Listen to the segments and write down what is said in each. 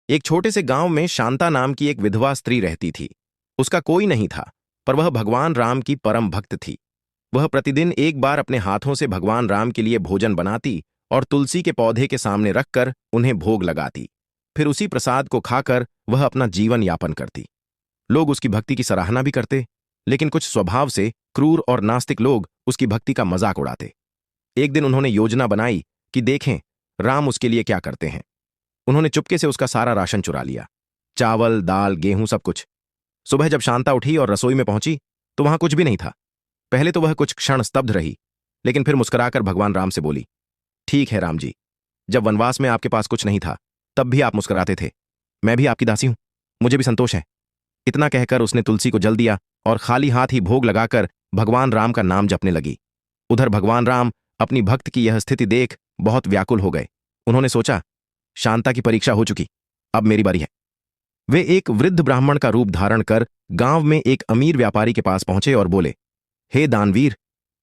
एक छोटे से गांव में शांता नाम की एक विधवा स्त्री रहती थी। उसका कोई नहीं था, पर वह भगवान राम की परम भक्त थी। वह प्रतिदिन एक बार अपने हाथों से भगवान राम के लिए भोजन बनाती और तुलसी के पौधे के सामने रखकर उन्हें भोग लगाती। फिर उसी प्रसाद को खाकर वह अपना जीवन यापन करती। लोग उसकी भक्ति की सराहना भी करते, लेकिन कुछ स्वभाव से क्रूर और नास्तिक लोग उसकी भक्ति का मजाक उड़ाते। एक दिन उन्होंने योजना बनाई कि देखें राम उसके लिए क्या करते हैं। उन्होंने चुपके से उसका सारा राशन चुरा लिया, चावल, दाल, गेहूं, सब कुछ। सुबह जब शांता उठी और रसोई में पहुंची तो वहां कुछ भी नहीं था। पहले तो वह कुछ क्षण स्तब्ध रही, लेकिन फिर मुस्कुराकर भगवान राम से बोली, ठीक है राम जी, जब वनवास में आपके पास कुछ नहीं था तब भी आप मुस्कुराते थे। मैं भी आपकी दासी हूं, मुझे भी संतोष है। इतना कहकर उसने तुलसी को जल दिया और खाली हाथ ही भोग लगाकर भगवान राम का नाम जपने लगी। उधर भगवान राम अपनी भक्त की यह स्थिति देख बहुत व्याकुल हो गए। उन्होंने सोचा, शांता की परीक्षा हो चुकी, अब मेरी बारी है। वे एक वृद्ध ब्राह्मण का रूप धारण कर गांव में एक अमीर व्यापारी के पास पहुंचे और बोले, हे दानवीर,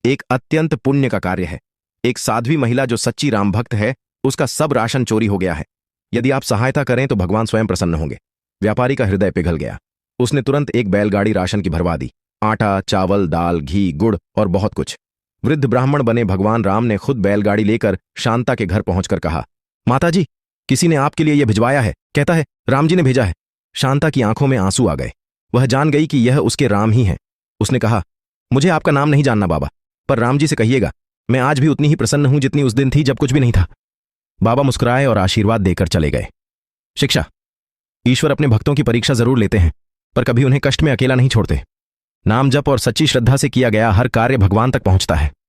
एक अत्यंत पुण्य का कार्य है। एक साध्वी महिला जो सच्ची राम भक्त है, उसका सब राशन चोरी हो गया है। यदि आप सहायता करें तो भगवान स्वयं प्रसन्न होंगे। व्यापारी का हृदय पिघल गया। उसने तुरंत एक बैलगाड़ी राशन की भरवा दी, आटा, चावल, दाल, घी, गुड़ और बहुत कुछ। वृद्ध ब्राह्मण बने भगवान राम ने खुद बैलगाड़ी लेकर शांता के घर पहुंचकर कहा, माताजी, किसी ने आपके लिए यह भिजवाया है, कहता है राम जी ने भेजा है। शांता की आंखों में आंसू आ गए। वह जान गई कि यह उसके राम ही हैं। उसने कहा, मुझे आपका नाम नहीं जानना बाबा, पर राम जी से कहिएगा मैं आज भी उतनी ही प्रसन्न हूं जितनी उस दिन थी जब कुछ भी नहीं था। बाबा मुस्कुराए और आशीर्वाद देकर चले गए। शिक्षा: ईश्वर अपने भक्तों की परीक्षा जरूर लेते हैं, पर कभी उन्हें कष्ट में अकेला नहीं छोड़ते। नाम जप और सच्ची श्रद्धा से किया गया हर कार्य भगवान तक पहुंचता है।